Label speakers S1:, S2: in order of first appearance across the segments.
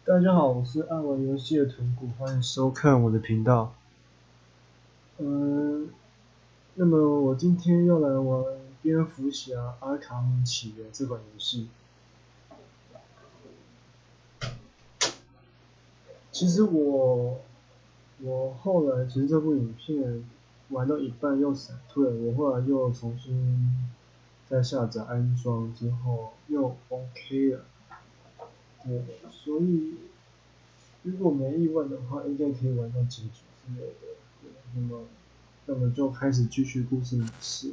S1: 大家好，我是爱玩游戏的豚骨，欢迎收看我的频道。那么我今天要来玩蝙蝠侠阿卡姆起源这款游戏。其实我后来其实这部影片玩到一半又闪退，我后来又重新再下载安装之后又 OK 了。对，所以如果没意外的话，应该可以玩到结局之类的。对，那么就开始继续故事模式。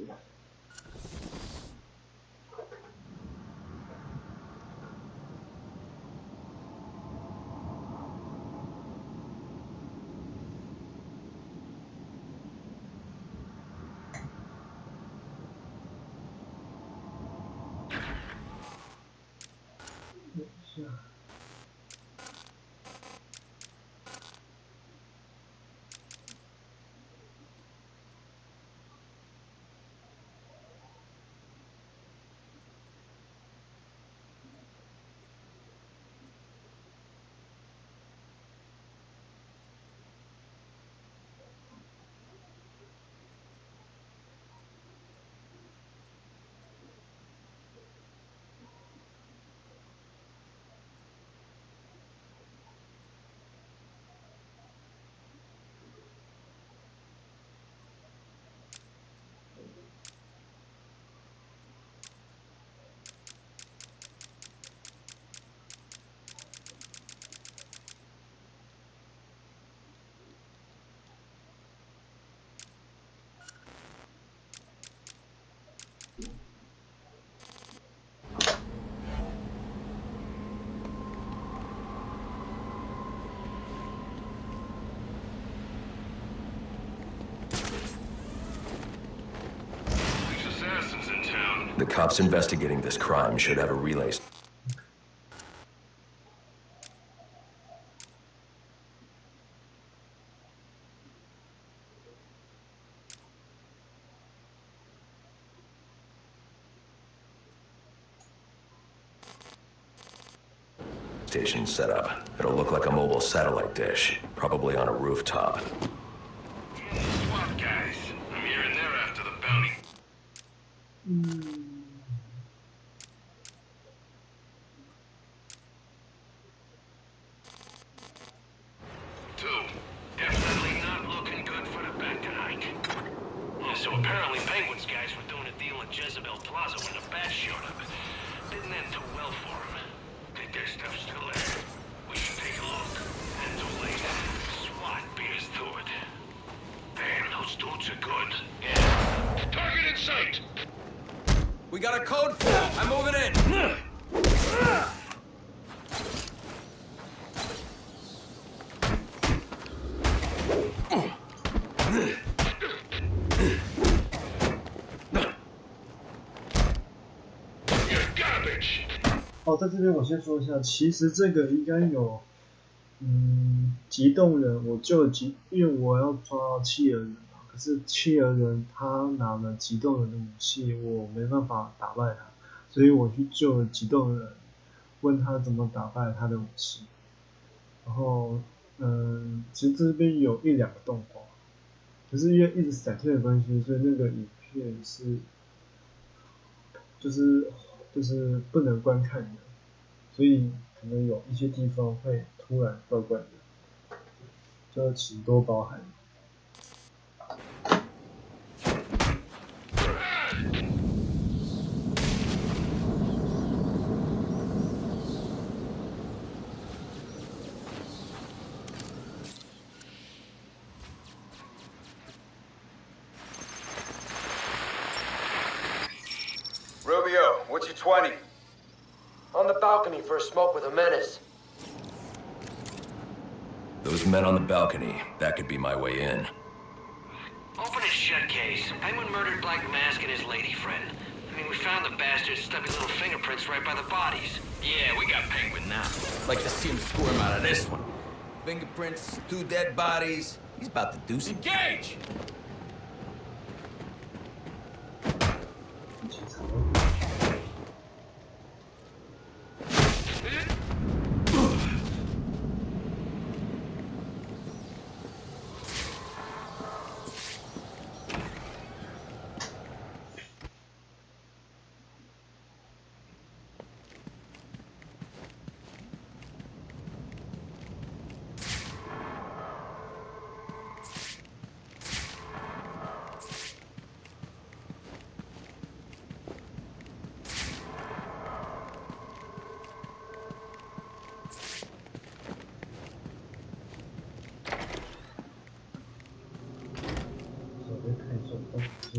S1: 等一下。
S2: The cops investigating this crime should have a relay. Station set up. It'll look like a mobile satellite dish, probably on a rooftop.
S3: SWAT guys. I'm here and there after the bounty. Definitely not looking good for the bank tonight. Yeah, so apparently Penguin's guys were doing a deal in Jezebel Plaza when the bats showed up. Didn't end too well for them. Think their stuff's still there. We should take a look. And too late. SWAT beat us to it. Damn, those dudes are good. Yeah. Target in sight!
S4: We got a code for it. I'm moving in.
S1: Oh, 在这边我先说一下，其实这个应该有，激动人，因为我要抓企鹅人嘛，可是企鹅人他拿了激动人的武器，我没办法打败他，所以我去救了激动人，问他怎么打败他的武器，然后，其实这边有1-2个动画，可是因为一直闪退的关系，所以那个影片是，就是不能观看的，所以可能有一些地方会突然怪怪的，就请多包涵。
S5: Rubio, what's your 20?
S6: On the balcony for a smoke with a menace.
S2: Those men on the balcony, that could be my way in.
S6: Open his shut case. Penguin murdered Black Mask and his lady friend. I mean, we found the bastard's stubby little fingerprints right by the bodies.
S4: Yeah, we got Penguin now. Like to see him squirm out of this one. Fingerprints, 2 dead bodies. He's about to do some. Engage!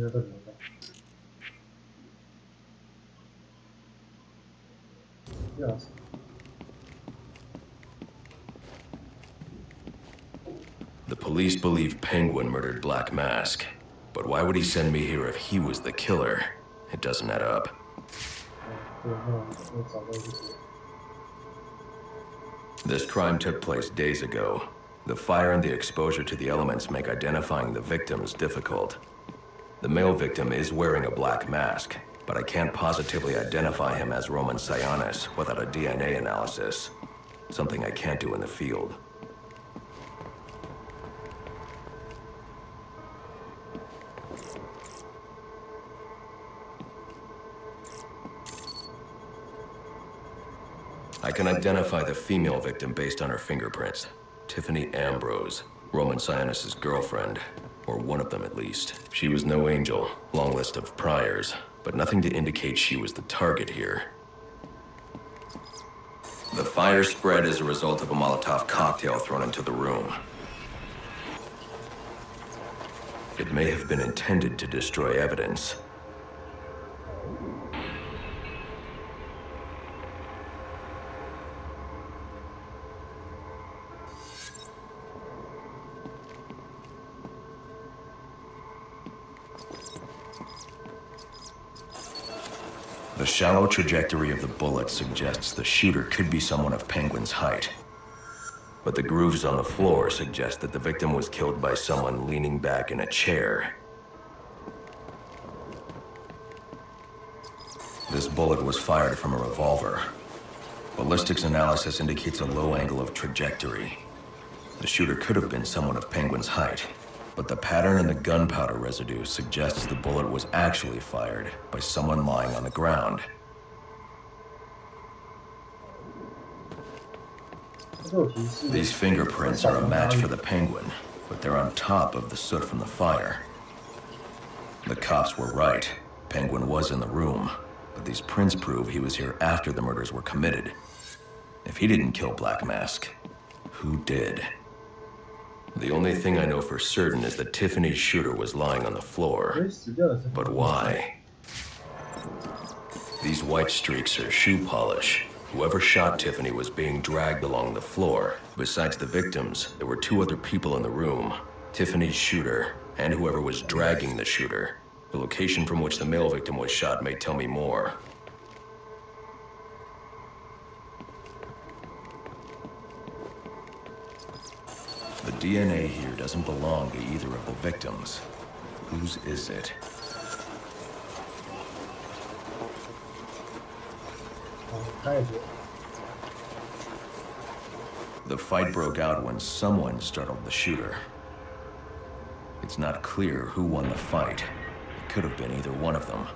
S1: 在这里面。钥匙。
S2: The police believe Penguin murdered Black Mask, but why would he send me here if he was the killer? It doesn't add up. This crime took place days ago. The fire and the exposure to the elements make identifying the victims difficult. The male victim is wearing a black mask, but I can't positively identify him as Roman Sionis without a DNA analysis. Something I can't do in the field. I can identify the female victim based on her fingerprints. Tiffany Ambrose, Roman Sionis' girlfriend, or one of them at least. She was no angel, long list of priors, but nothing to indicate she was the target here. The fire spread as a result of a Molotov cocktail thrown into the room. It may have been intended to destroy evidence. The shallow trajectory of the bullet suggests the shooter could be someone of Penguin's height. But the grooves on the floor suggest that the victim was killed by someone leaning back in a chair. This bullet was fired from a revolver. Ballistics analysis indicates a low angle of trajectory. The shooter could have been someone of Penguin's height. But the pattern in the gunpowder residue suggests the bullet was actually fired by someone lying on the ground. These fingerprints are a match for the Penguin, but they're on top of the soot from the fire. The cops were right. Penguin was in the room, but these prints prove he was here after the murders were committed. If he didn't kill Black Mask, who did? The only thing I know for certain is that Tiffany's shooter was lying on the floor. But why? These white streaks are shoe polish. Whoever shot Tiffany was being dragged along the floor. Besides the victims, there were two other people in the room. Tiffany's shooter, and whoever was dragging the shooter. The location from which the male victim was shot may tell me more. The DNA here doesn't belong to either of the victims. Whose is it? The fight broke out when someone startled the shooter. It's not clear who won the fight. It could have been either one of them.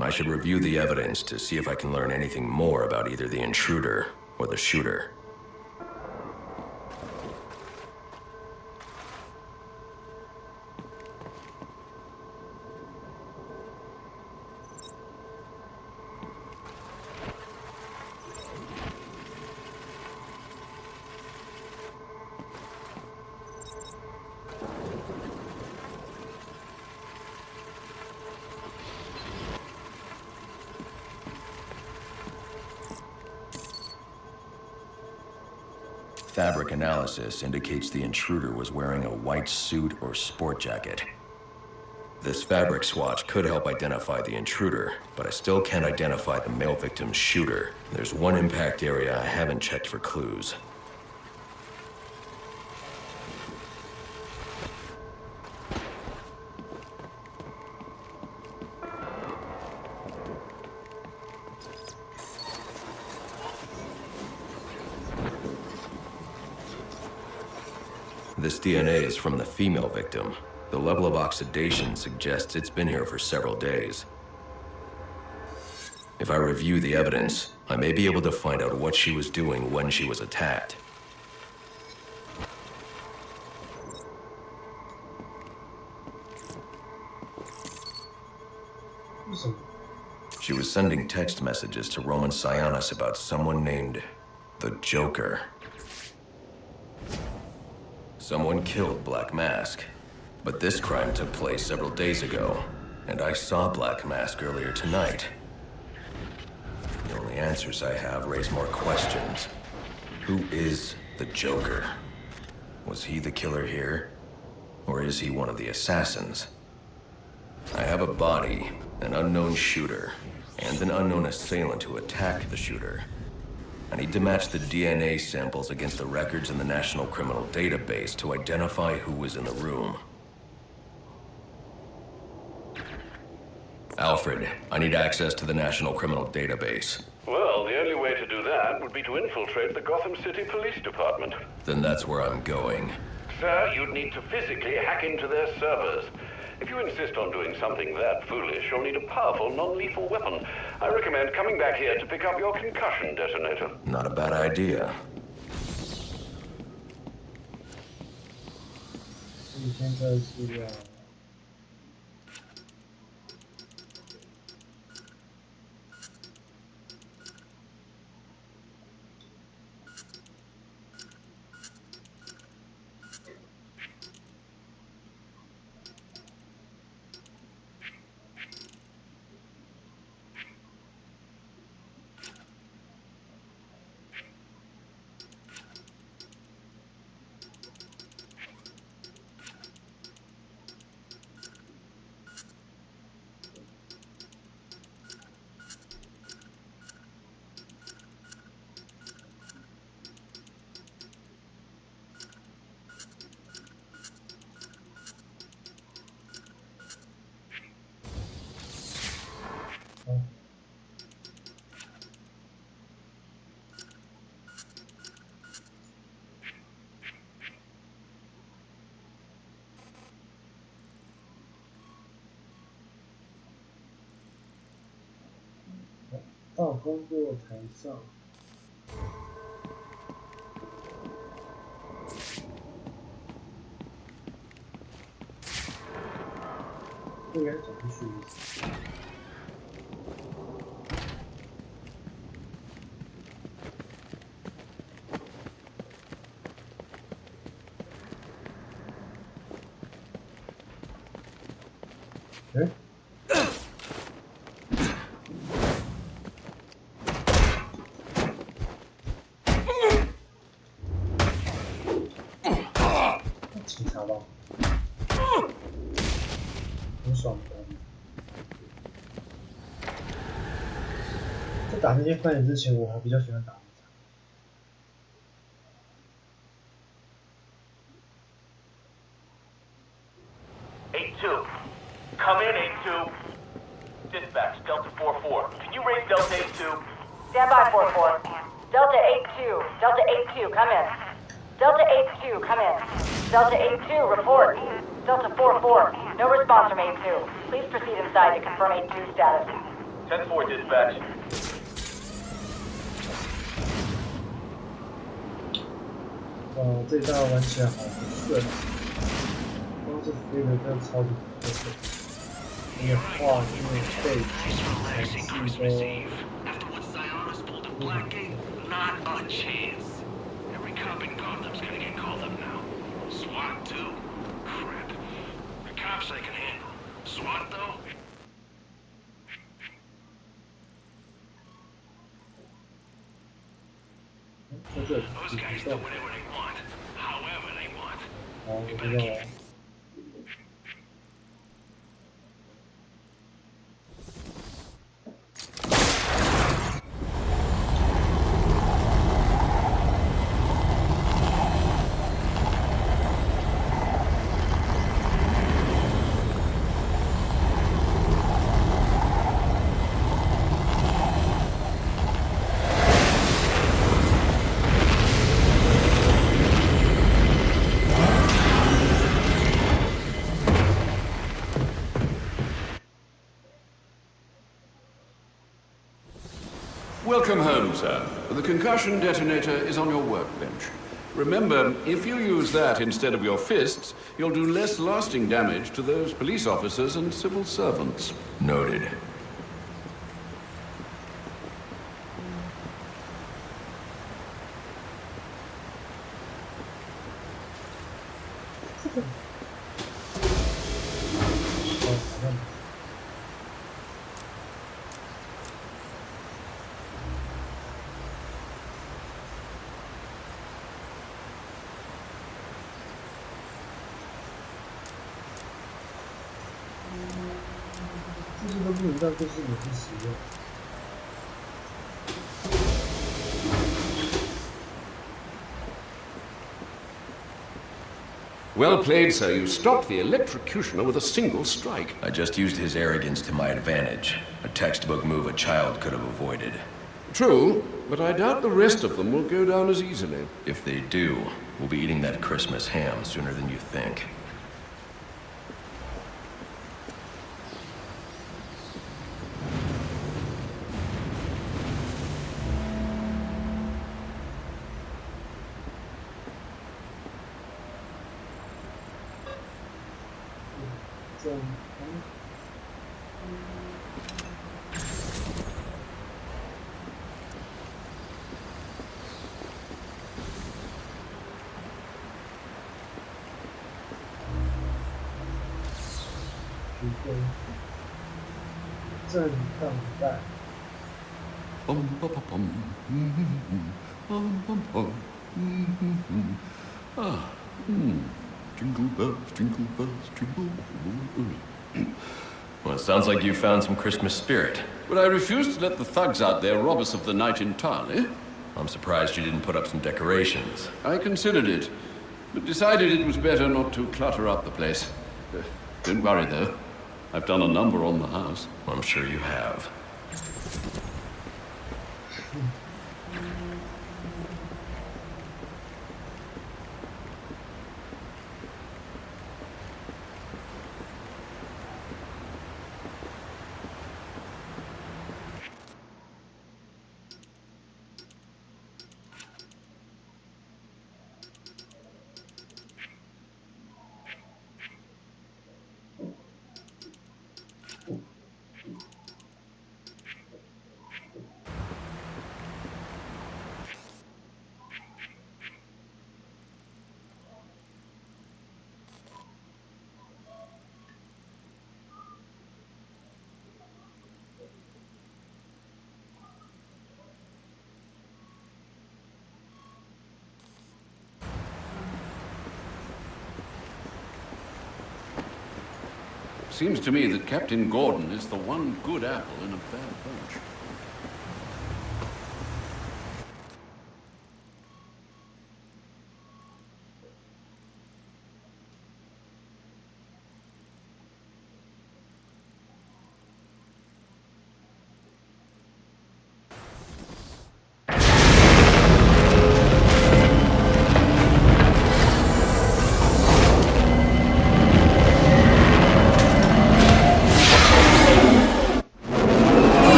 S2: I should review the evidence to see if I can learn anything more about either the intruder or the shooter. Fabric analysis indicates the intruder was wearing a white suit or sport jacket. This fabric swatch could help identify the intruder, but I still can't identify the male victim's shooter. There's one impact area I haven't checked for clues. This DNA is from the female victim. The level of oxidation suggests it's been here for several days. If I review the evidence, I may be able to find out what she was doing when she was attacked. She was sending text messages to Roman Sionis about someone named the Joker. Someone killed Black Mask. But this crime took place several days ago, and I saw Black Mask earlier tonight. The only answers I have raise more questions. Who is the Joker? Was he the killer here? Or is he one of the assassins? I have a body, an unknown shooter, and an unknown assailant who attacked the shooter. I need to match the DNA samples against the records in the National Criminal Database to identify who was in the room. Alfred, I need access to the National Criminal Database.
S7: Well, the only way to do that would be to infiltrate the Gotham City Police Department.
S2: Then that's where I'm going.
S7: Sir, you'd need to physically hack into their servers. If you insist on doing something that foolish, you'll need a powerful, non-lethal weapon. I recommend coming back here to pick up your concussion detonator.
S2: Not a bad idea.
S1: 现在是要到工作台上。应该走出去。哎。警察吧，很爽的。在打那些犯人之前，我还比较喜欢打警察。
S8: 8-2, come in 8-2. Dispatch, Delta 4-4. Can you raise Delta 8-2?
S9: Stand by 4-4. Delta 8-2, Delta 8-2, come in. Delta 8-2, come in. Delta 8-2, report. Delta 4-4, no response from 8-2. Please proceed inside to confirm 8-2 status.
S8: 10-4, dispatch.
S1: 这一代玩起来好顺，光是飞的真的超级不错，那个画面、背景、场景都。
S3: Not a chance. Every cop in Gotham's gonna get called up now. SWAT too? Crap. The cops I can handle. SWAT though? Those guys do whatever they want, however they want. You better keep
S7: Welcome home, sir. The concussion detonator is on your workbench. Remember, if you use that instead of your fists, you'll do less lasting damage to those police officers and civil servants.
S2: Noted.
S1: 这些都不能在故事里面使用。
S7: Well played, sir. You stopped the electrocutioner with a single strike.
S2: I just used his arrogance to my advantage. A textbook move a child could have avoided.
S7: True, but I doubt the rest of them will go down as easily.
S2: If they do, we'll be eating that Christmas ham sooner than you think.
S1: 震荡带。
S7: Bum bum bum bum bum bum. Ah, jingle bells, jingle bells, jingle.
S2: Well, it sounds like you found some Christmas spirit.
S7: But I refuse to let the thugs out there rob us of the night entirely.
S2: I'm surprised you didn't put up some decorations.
S7: I considered it, but decided it was better not to clutter up the place. Don't worry, though. I've done a number on the house.
S2: I'm sure you have.
S7: Seems to me that Captain Gordon is the one good apple in a bad bunch.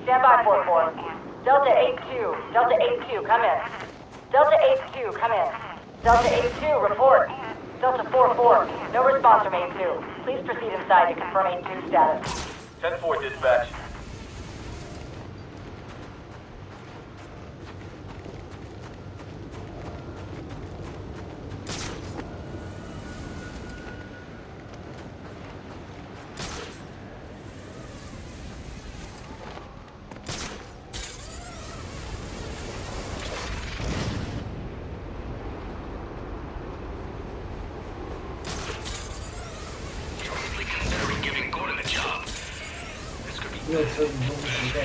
S9: Standby 4-4. Delta 8-2. Delta 8-2, come in. Delta 8-2, come in. Delta 8-2, report. Delta 4-4, no response from 8-2. Please proceed inside to confirm 8-2 status.
S8: 10-4, dispatch.
S1: 没有车你都不知道。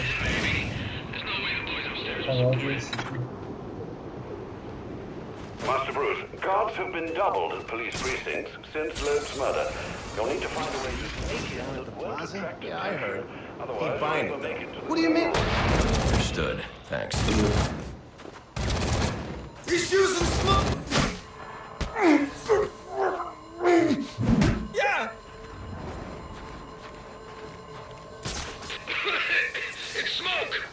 S1: 想要追死。
S7: Master Bruce, guards have been doubled at police precincts since Loeb's murder. You'll need to find a way to make it out of the plaza.
S2: Yeah, I heard.
S7: Otherwise,
S2: Keep buying
S7: we'll
S2: it.
S7: make it to the...
S2: What do you mean? Understood. Thanks.
S4: He's using smoke! Yeah!
S3: It's smoke!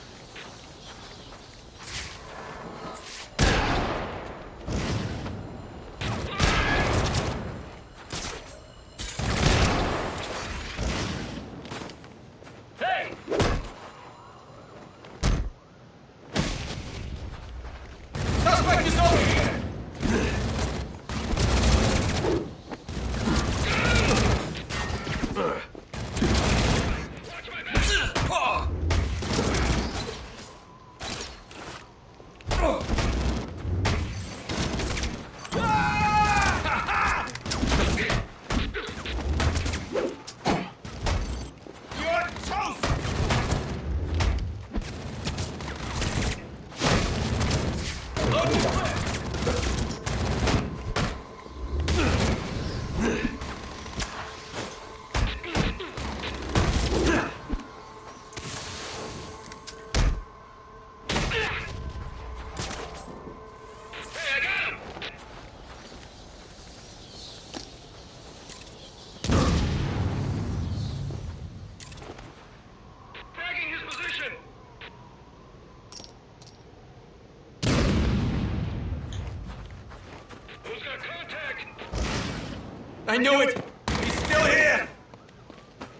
S4: I knew it! He's still here!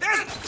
S4: There's...